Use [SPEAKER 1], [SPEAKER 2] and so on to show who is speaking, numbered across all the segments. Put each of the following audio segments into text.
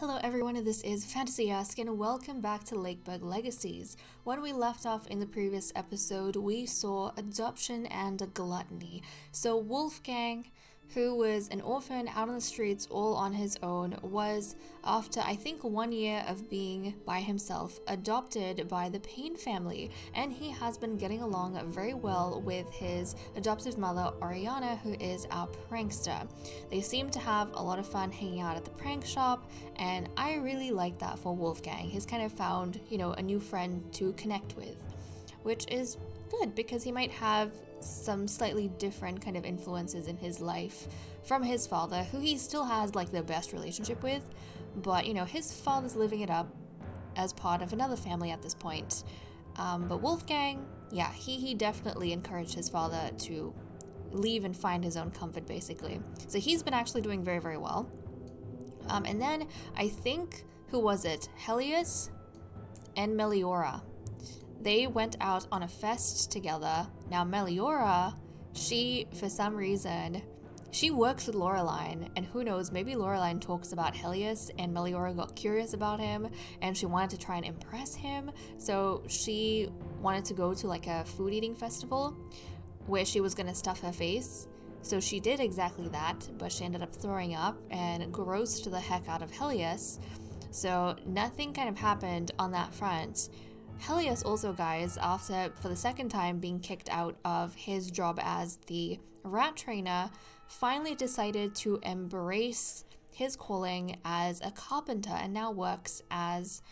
[SPEAKER 1] Hello everyone, this is Fantasy-esque and welcome back to Lakeburg Legacies. When we left off in the previous episode, we saw adoption and gluttony. So Wolfgang, who was an orphan out on the streets all on his own, was, after I think 1 year of being by himself, adopted by the Payne family, and he has been getting along very well with his adoptive mother Oriana, who is our prankster. They seem to have a lot of fun hanging out at the prank shop, and I really like that for Wolfgang. He's kind of found, a new friend to connect with, which is good because he might have some slightly different kind of influences in his life from his father, who he still has like the best relationship with, but his father's living it up as part of another family at this point. But Wolfgang, yeah, he definitely encouraged his father to leave and find his own comfort, basically. So he's been actually doing very, very well. And then I think, who was it? Helios and Meliora. They went out on a fest together. Now Meliora, she, for some reason, she works with Laureline, and who knows, maybe Laureline talks about Helios and Meliora got curious about him and she wanted to try and impress him. So she wanted to go to like a food eating festival where she was gonna stuff her face. So she did exactly that, but she ended up throwing up and grossed the heck out of Helios. So nothing kind of happened on that front. Helios also, guys, for the second time being kicked out of his job as the rat trainer, finally decided to embrace his calling as a carpenter and now works as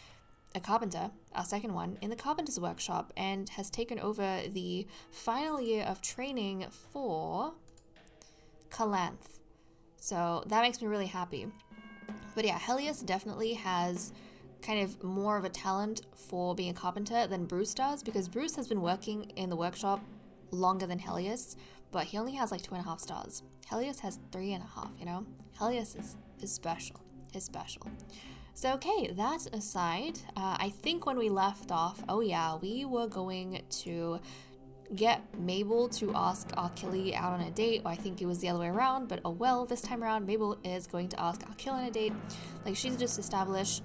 [SPEAKER 1] a carpenter, our second one, in the carpenter's workshop, and has taken over the final year of training for Calanth. So that makes me really happy. But yeah, Helios definitely has kind of more of a talent for being a carpenter than Bruce does, because Bruce has been working in the workshop longer than Helios, but he only has like 2.5 stars. Helios has 3.5, Helios is special. Is special. So okay, that aside, I think when we left off, we were going to get Mabel to ask Achille out on a date, or I think it was the other way around, but this time around Mabel is going to ask Achille on a date. Like, she's just established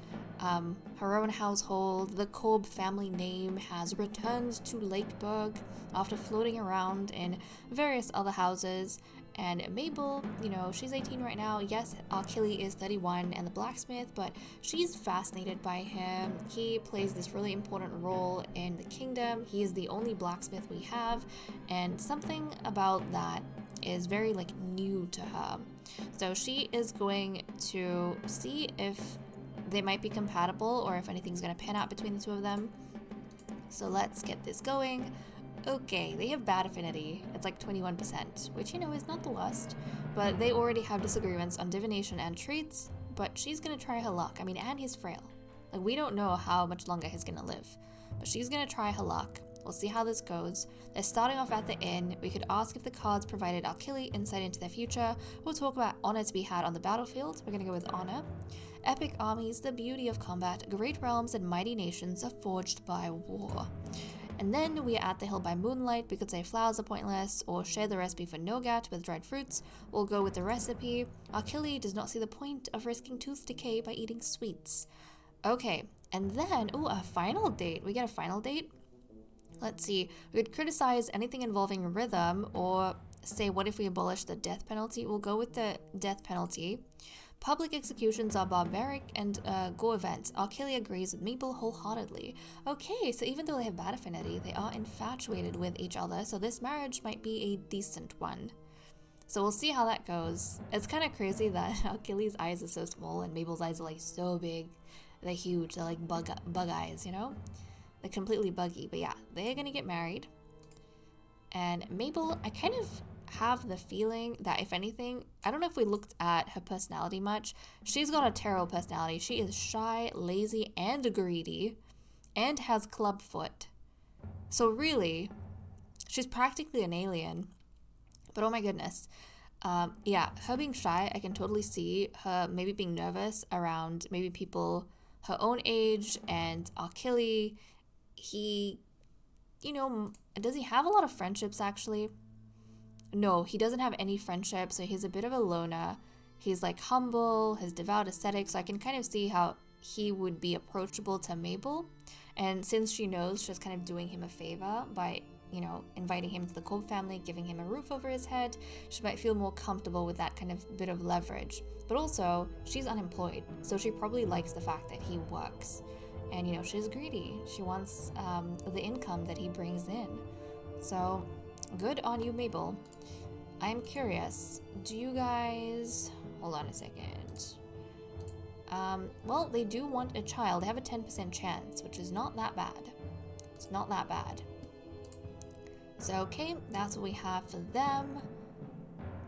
[SPEAKER 1] her own household. The Korb family name has returned to Lakeburg after floating around in various other houses. And Mabel, she's 18 right now. Yes, Achille is 31 and the blacksmith, but she's fascinated by him. He plays this really important role in the kingdom. He is the only blacksmith we have, and something about that is very new to her. So she is going to see if they might be compatible or if anything's going to pan out between the two of them. So let's get this going. Okay, they have bad affinity. It's like 21%, which, is not the worst. But they already have disagreements on divination and traits, but she's gonna try her luck. And he's frail. We don't know how much longer he's gonna live, but she's gonna try her luck. We'll see how this goes. They're starting off at the inn. We could ask if the cards provided Achille insight into their future. We'll talk about honor to be had on the battlefield. We're gonna go with honor. Epic armies, the beauty of combat, great realms and mighty nations are forged by war. And then we are at the hill by moonlight. We could say flowers are pointless, or share the recipe for nougat with dried fruits. We'll go with the recipe. Achille does not see the point of risking tooth decay by eating sweets. Okay, and then, a final date. We get a final date. Let's see. We could criticize anything involving rhythm, or say, what if we abolish the death penalty? We'll go with the death penalty. Public executions are barbaric and go events. Achille agrees with Mabel wholeheartedly. Okay, so even though they have bad affinity, they are infatuated with each other, so this marriage might be a decent one. So we'll see how that goes. It's kind of crazy that Achilles' eyes are so small and Mabel's eyes are so big. They're huge. They're like bug eyes, They're completely buggy. But yeah, they're gonna get married. And Mabel, I kind of have the feeling that, if anything, I don't know if we looked at her personality much, she's got a terrible personality. She is shy, lazy, and greedy, and has clubfoot. So really, she's practically an alien. But oh my goodness. Her being shy, I can totally see her maybe being nervous around maybe people her own age, and Achille, he, does he have a lot of friendships actually? No, he doesn't have any friendships, so he's a bit of a loner. He's like humble, his devout ascetic, so I can kind of see how he would be approachable to Mabel. And since she knows, she's kind of doing him a favor by, you know, inviting him to the Colt family, giving him a roof over his head, she might feel more comfortable with that kind of bit of leverage. But also, she's unemployed, so she probably likes the fact that he works. And, you know, she's greedy. She wants the income that he brings in. So, good on you, Mabel. I'm curious, do you guys... Hold on a second. Well, they do want a child. They have a 10% chance, which is not that bad. It's not that bad. So, okay, that's what we have for them.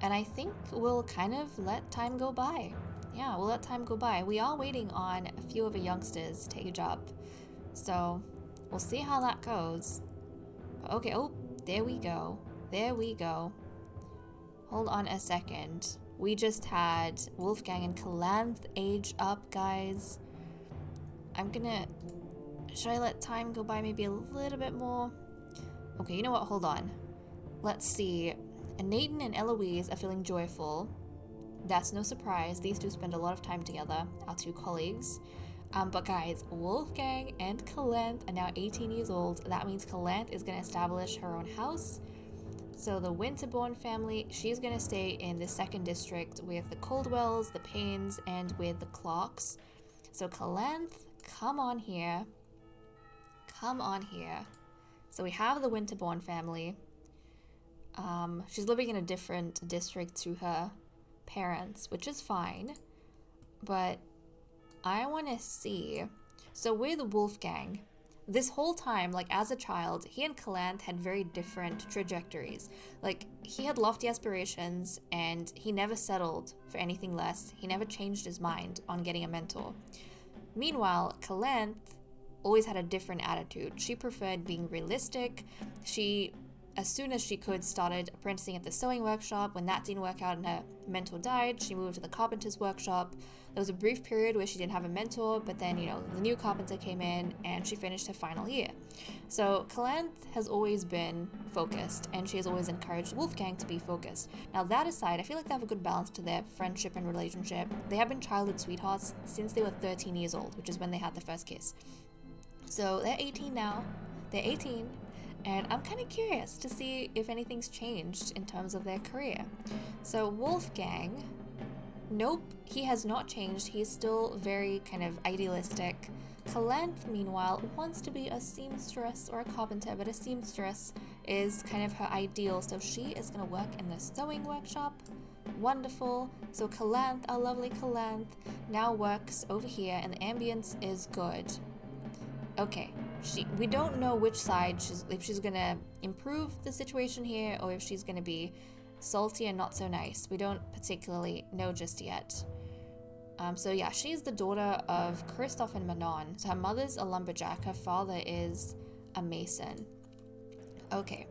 [SPEAKER 1] And I think we'll kind of let time go by. Yeah, we'll let time go by. We are waiting on a few of the youngsters to age up. So, we'll see how that goes. Okay, oh, there we go. There we go. Hold on a second. We just had Wolfgang and Calanth age up, guys. I'm gonna... Should I let time go by maybe a little bit more? Okay, you know what? Hold on. Let's see. Nathan and Eloise are feeling joyful. That's no surprise. These two spend a lot of time together, our two colleagues. But guys, Wolfgang and Calanth are now 18 years old. That means Calanth is going to establish her own house. So the Winterbourne family, she's going to stay in the 2nd district with the Coldwells, the Paynes, and with the Clarks. So Calanth, come on here. Come on here. So we have the Winterbourne family. She's living in a different district to her parents, which is fine. But I want to see. So with Wolfgang, this whole time, like as a child, he and Calanth had very different trajectories. Like, he had lofty aspirations and he never settled for anything less. He never changed his mind on getting a mentor. Meanwhile, Calanth always had a different attitude. She preferred being realistic. She, as soon as she could, started apprenticing at the sewing workshop. When that didn't work out and her mentor died, she moved to the carpenter's workshop. There was a brief period where she didn't have a mentor, but then, you know, the new carpenter came in and she finished her final year. So Calanth has always been focused, and she has always encouraged Wolfgang to be focused. Now, that aside, I feel like they have a good balance to their friendship and relationship. They have been childhood sweethearts since they were 13 years old, which is when they had their first kiss. So they're 18 now. They're 18. And I'm kind of curious to see if anything's changed in terms of their career. So Wolfgang, nope, he has not changed. He's still very kind of idealistic. Calanth, meanwhile, wants to be a seamstress or a carpenter, but a seamstress is kind of her ideal. So she is going to work in the sewing workshop. Wonderful. So Calanth, our lovely Calanth, now works over here, and the ambience is good. Okay, we don't know which side, if she's gonna improve the situation here or if she's gonna be salty and not so nice. We don't particularly know just yet. So yeah, she's the daughter of Christoph and Manon. So her mother's a lumberjack, her father is a mason. Okay,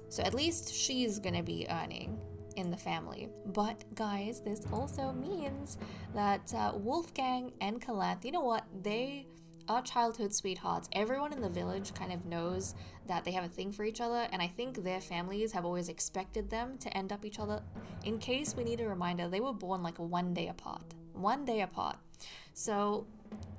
[SPEAKER 1] so at least she's gonna be earning in the family. But guys, this also means that Wolfgang and Calanth, you know what, they are childhood sweethearts. Everyone in the village kind of knows that they have a thing for each other, and I think their families have always expected them to end up each other. In case we need a reminder, they were born like 1 day apart. 1 day apart. So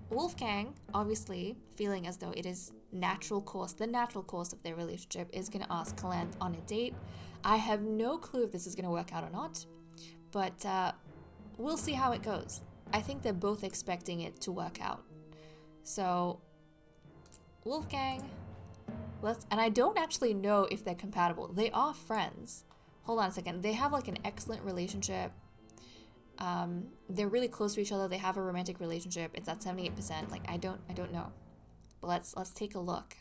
[SPEAKER 1] Wolfgang, obviously feeling as though it is the natural course of their relationship, is going to ask Calanth on a date. I have no clue if this is going to work out or not, but we'll see how it goes. I think they're both expecting it to work out. So, Wolfgang, and I don't actually know if they're compatible. They are friends. Hold on a second. They have like an excellent relationship. They're really close to each other. They have a romantic relationship. It's at 78%. Like, I don't know. But let's take a look.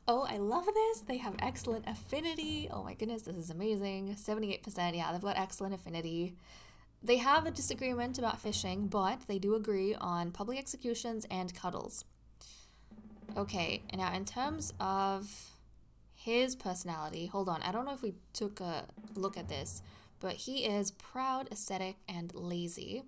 [SPEAKER 1] Oh, I love this. They have excellent affinity. Oh my goodness, this is amazing. 78%. Yeah, they've got excellent affinity. They have a disagreement about fishing, but they do agree on public executions and cuddles. Okay, and now in terms of his personality, hold on, I don't know if we took a look at this, but he is proud, ascetic, and lazy.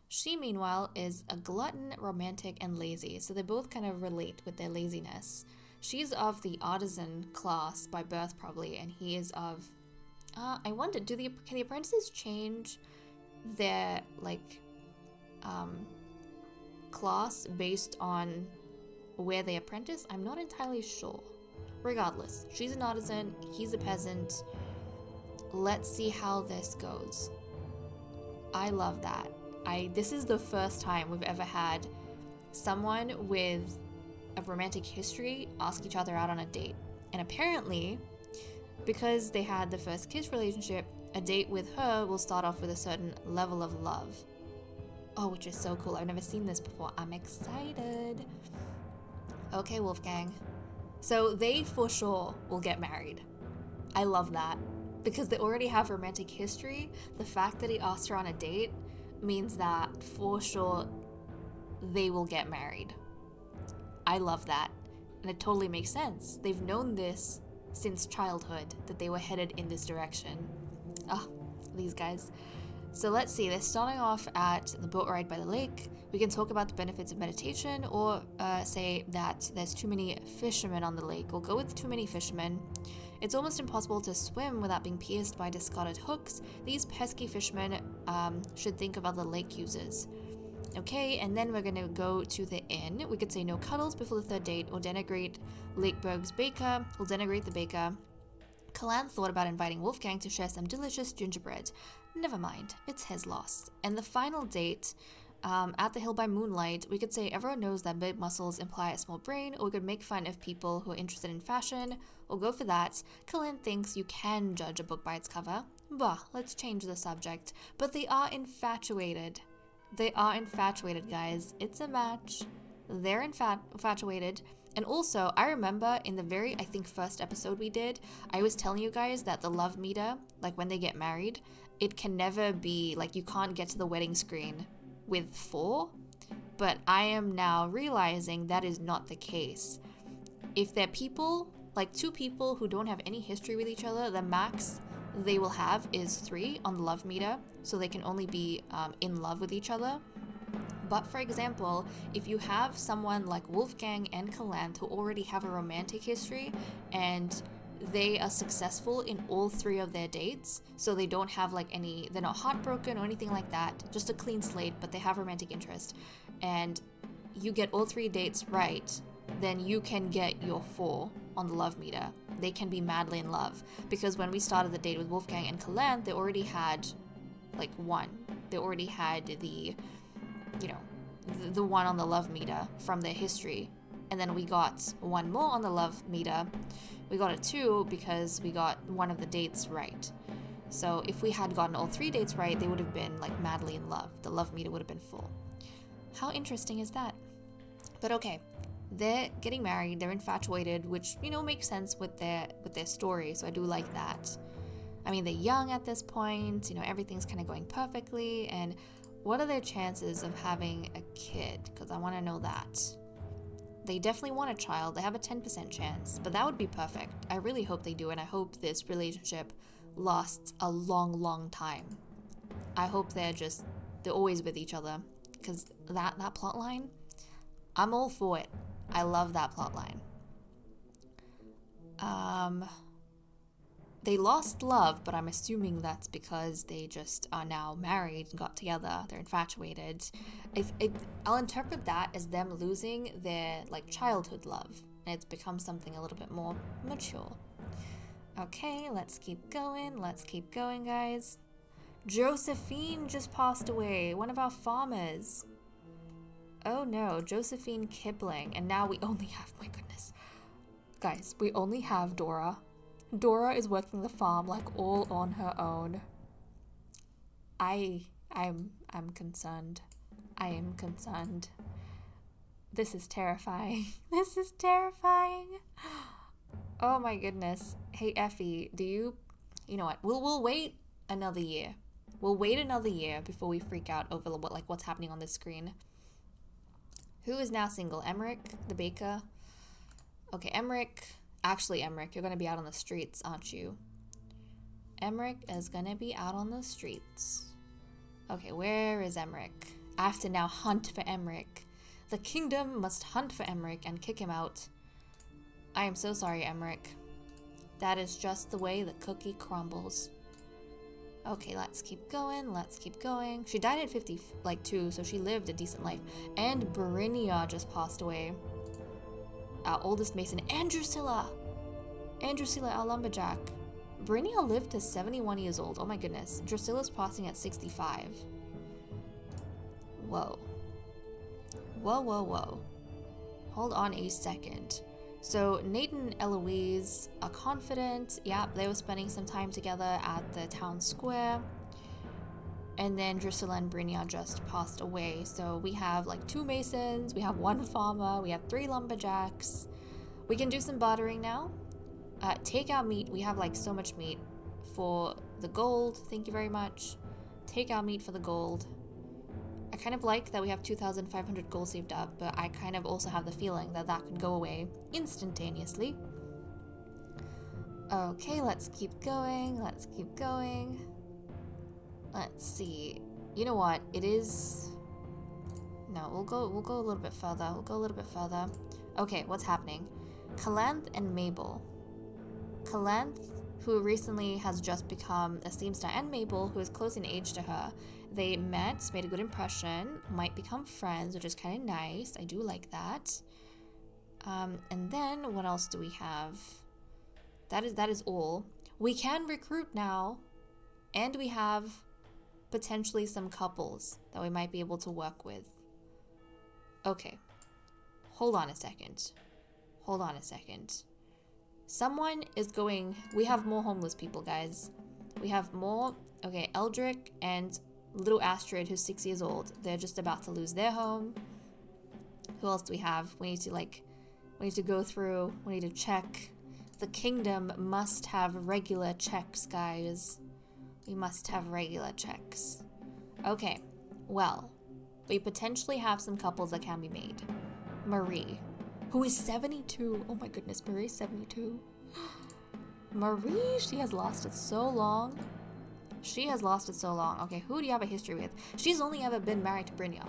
[SPEAKER 1] She, meanwhile, is a glutton, romantic, and lazy, so they both kind of relate with their laziness. She's of the artisan class by birth, probably, and he is of... I wonder, can the apprentices change their like class based on where they apprentice? I'm not entirely sure. Regardless, she's an artisan, he's a peasant. Let's see how this goes. I love that. This is the first time we've ever had someone with a romantic history ask each other out on a date. And apparently, because they had the first kiss relationship, a date with her will start off with a certain level of love. Oh, which is so cool. I've never seen this before. I'm excited. Okay, Wolfgang. So they for sure will get married. I love that. Because they already have romantic history, the fact that he asked her on a date means that for sure they will get married. I love that. And it totally makes sense. They've known this since childhood, that they were headed in this direction. Ah, these guys. So let's see, they're starting off at the boat ride by the lake. We can talk about the benefits of meditation, or say that there's too many fishermen on the lake. We'll go with too many fishermen. It's almost impossible to swim without being pierced by discarded hooks. These pesky fishermen should think of other lake users. Okay, and then we're gonna go to the inn. We could say no cuddles before the third date, or denigrate Lakeburg's baker. We'll denigrate the baker. Kalan thought about inviting Wolfgang to share some delicious gingerbread. Never mind, it's his loss. And the final date, at the hill by moonlight, we could say everyone knows that big muscles imply a small brain, or we could make fun of people who are interested in fashion. We'll go for that. Kalan thinks you can judge a book by its cover. Bah, let's change the subject. But they are infatuated. They are infatuated, guys. It's a match. They're infatuated. And also, I remember in the very, I think, first episode we did, I was telling you guys that the love meter, like when they get married, it can never be, like, you can't get to the wedding screen with 4. But I am now realizing that is not the case. If they're people, like 2 people who don't have any history with each other, the max they will have is 3 on the love meter, so they can only be in love with each other. But for example, if you have someone like Wolfgang and Kalant who already have a romantic history and they are successful in all 3 of their dates, so they don't have like they're not heartbroken or anything like that, just a clean slate, but they have romantic interest, and you get all 3 dates right, then you can get your 4 on the love meter. They can be madly in love, because when we started the date with Wolfgang and Kalant, they already had like 1. They already had the one on the love meter from their history, and then we got 1 more on the love meter. We got a 2 because we got one of the dates right. So if we had gotten all 3 dates right, they would have been like madly in love. The love meter would have been full. How interesting is that? But okay, they're getting married, they're infatuated, which, makes sense with their story, so I do like that. I mean, they're young at this point, everything's kind of going perfectly, and what are their chances of having a kid? Because I want to know that. They definitely want a child. They have a 10% chance, but that would be perfect. I really hope they do, and I hope this relationship lasts a long, long time. I hope they're always with each other, because that plot line, I'm all for it. I love that plot line. They lost love, but I'm assuming that's because they just are now married and got together. They're infatuated. I'll interpret that as them losing their childhood love, and it's become something a little bit more mature. Okay, let's keep going. Let's keep going, guys. Josephine just passed away, one of our farmers. Oh no, Josephine Kipling, and now we only have, my goodness. Guys, we only have Dora. Dora is working the farm all on her own. I'm concerned. I am concerned. This is terrifying. This is terrifying. Oh my goodness. Hey Effie, you know what? We'll wait another year. We'll wait another year before we freak out over what's happening on this screen. Who is now single? Emmerich, the baker. Okay, Emmerich. Actually, Emmerich, you're going to be out on the streets, aren't you? Emmerich is going to be out on the streets. Okay, where is Emmerich? I have to now hunt for Emmerich. The kingdom must hunt for Emmerich and kick him out. I am so sorry, Emmerich. That is just the way the cookie crumbles. Okay, let's keep going. Let's keep going. She died at 52, so she lived a decent life. And Brynja just passed away. Our oldest mason, and Drusilla. And Drusilla, our lumberjack. Brynja lived to 71 years old. Oh my goodness. Drusilla's passing at 65. Whoa. Whoa, whoa, whoa. Hold on a second. So Nate and Eloise are confident. Yeah, they were spending some time together at the town square. And then Drusilla and Brynja just passed away. So we have like 2 masons, we have 1 farmer, we have 3 lumberjacks. We can do some bartering now. Take our meat. We have like so much meat for the gold. Thank you very much. Take our meat for the gold. I kind of like that we have 2,500 gold saved up, but I kind of also have the feeling that that could go away instantaneously. Okay, let's keep going. Let's keep going. Let's see. You know what? It is... No, we'll go a little bit further. We'll go a little bit further. Okay, what's happening? Calanth and Mabel. Calanth, who recently has just become a seamster, and Mabel, who is close in age to her. They met, made a good impression, might become friends, which is kind of nice. I do like that. And then, what else do we have? That is all. We can recruit now, and we have potentially some couples that we might be able to work with. Okay. Hold on a second. Hold on a second. Someone is going... We have more homeless people, guys. We have more... Okay, Eldrick and little Astrid, who's 6 years old. They're just about to lose their home. Who else do we have? We need to go through. We need to check. The kingdom must have regular checks, guys. We must have regular checks. Okay, well, we potentially have some couples that can be made. Marie, who is 72. Oh my goodness, Marie's 72. Marie, she has lasted so long. She has lasted so long. Okay, who do you have a history with? She's only ever been married to Brynja.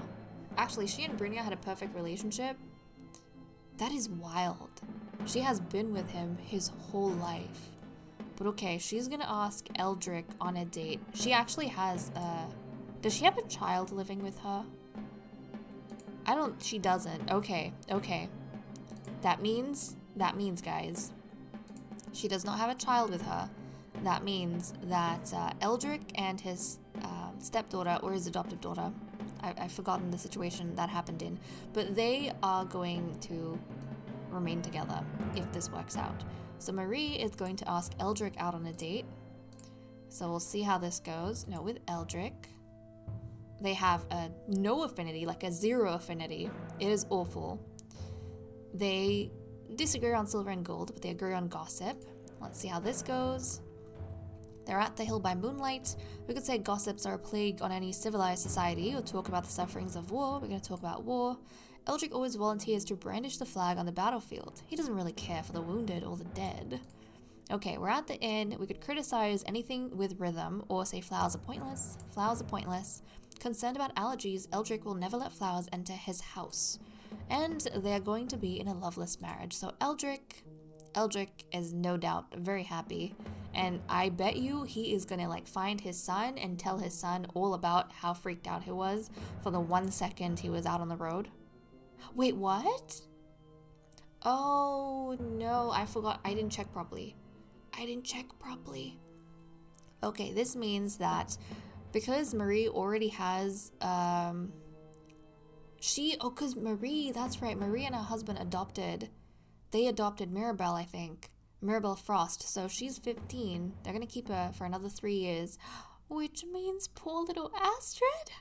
[SPEAKER 1] Actually, she and Brynja had a perfect relationship. That is wild. She has been with him his whole life. But okay, she's gonna ask Eldrick on a date. She actually has does she have a child living with her? She doesn't. Okay. That means, guys, she does not have a child with her. That means that Eldrick and his stepdaughter, or his adoptive daughter, I've forgotten the situation that happened in, but they are going to remain together if this works out. So Marie is going to ask Eldrick out on a date. So we'll see how this goes. No, with Eldrick, they have a no affinity, like a 0 affinity. It is awful. They disagree on silver and gold, but they agree on gossip. Let's see how this goes. They're at the hill by moonlight. We could say gossips are a plague on any civilized society. We'll talk about the sufferings of war. We're going to talk about war. Eldrick always volunteers to brandish the flag on the battlefield. He doesn't really care for the wounded or the dead. Okay, we're at the inn. We could criticize anything with rhythm, or say flowers are pointless. Flowers are pointless. Concerned about allergies, Eldrick will never let flowers enter his house. And they're going to be in a loveless marriage. So Eldrick is no doubt very happy. And I bet you he is gonna like find his son and tell his son all about how freaked out he was for the 1 second he was out on the road. Wait, what? Oh no, I forgot. I didn't check properly. Okay, this means that because Marie already has, because Marie, that's right, Marie and her husband they adopted Mirabelle, I think. Mirabelle Frost, so she's 15. They're gonna keep her for another 3 years, which means poor little Astrid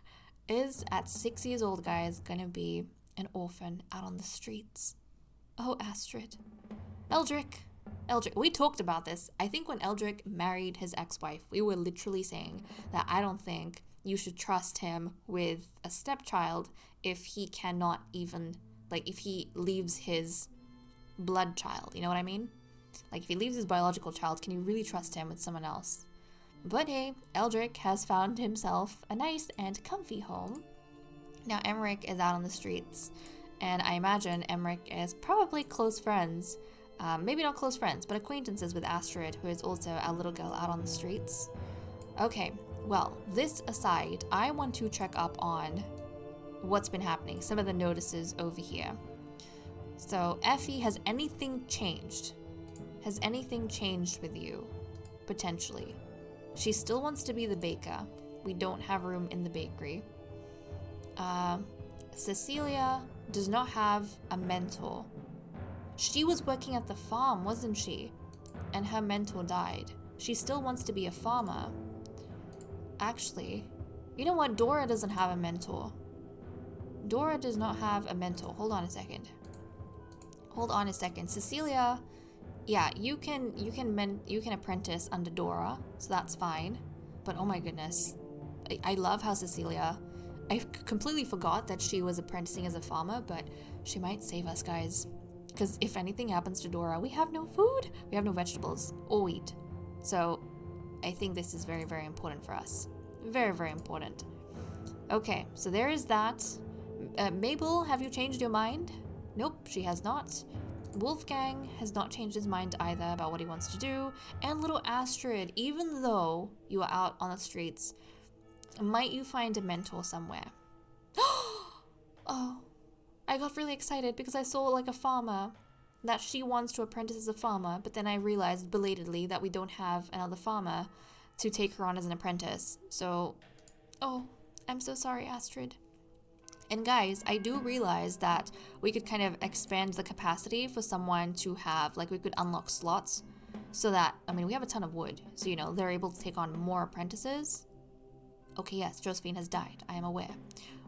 [SPEAKER 1] is, at 6 years old, guys, gonna be an orphan out on the streets. Oh, Astrid. Eldrick, we talked about this. I think when Eldrick married his ex-wife, we were literally saying that I don't think you should trust him with a stepchild if he cannot even, like, if he leaves his blood child, you know what I mean? Like, if he leaves his biological child, can you really trust him with someone else? But hey, Eldrick has found himself a nice and comfy home. Now Emmerich is out on the streets, and I imagine Emmerich is probably close friends, maybe not close friends, but acquaintances with Astrid, who is also a little girl out on the streets. Okay, well, this aside, I want to check up on what's been happening, some of the notices over here. So, Effie, has anything changed? Has anything changed with you? Potentially. She still wants to be the baker. We don't have room in the bakery. Cecilia does not have a mentor. She was working at the farm, wasn't she? And her mentor died. She still wants to be a farmer. Actually, you know what? Dora doesn't have a mentor. Dora does not have a mentor. Hold on a second. Hold on a second. Cecilia, yeah, you can apprentice under Dora, so that's fine. But oh my goodness, I love how Cecilia, I completely forgot that she was apprenticing as a farmer, but she might save us, guys. Because if anything happens to Dora, we have no food, we have no vegetables or wheat. So I think this is very, very important for us. Very, very important. Okay, so there is that. Mabel, have you changed your mind? Nope, she has not. Wolfgang has not changed his mind either about what he wants to do. And little Astrid, even though you are out on the streets, might you find a mentor somewhere? Oh, I got really excited because I saw like a farmer that she wants to apprentice as a farmer, but then I realized belatedly that we don't have another farmer to take her on as an apprentice. So, oh, I'm so sorry, Astrid. And guys, I do realize that we could kind of expand the capacity for someone to have, like we could unlock slots so that, I mean, we have a ton of wood, so you know, they're able to take on more apprentices. Okay, yes, Josephine has died, I am aware.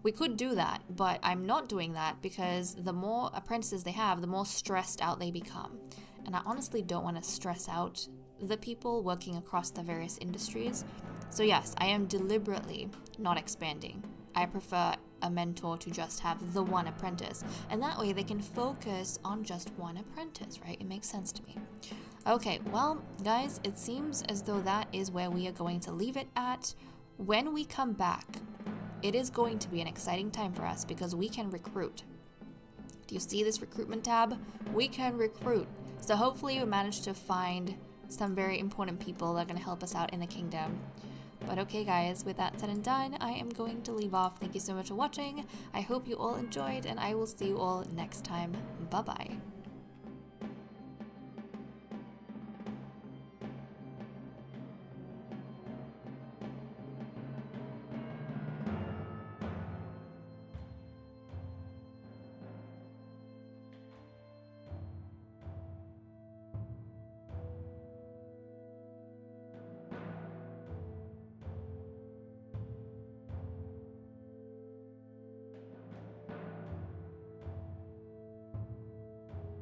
[SPEAKER 1] We could do that, but I'm not doing that because the more apprentices they have, the more stressed out they become. And I honestly don't want to stress out the people working across the various industries. So yes, I am deliberately not expanding. I prefer a mentor to just have the one apprentice, and that way they can focus on just one apprentice, right? It makes sense to me. Okay, well, guys, it seems as though that is where we are going to leave it at. When we come back, it is going to be an exciting time for us because we can recruit. Do you see this recruitment tab? We can recruit. So hopefully we manage to find some very important people that are going to help us out in the kingdom. But okay, guys, with that said and done, I am going to leave off. Thank you so much for watching. I hope you all enjoyed, and I will see you all next time. Bye-bye.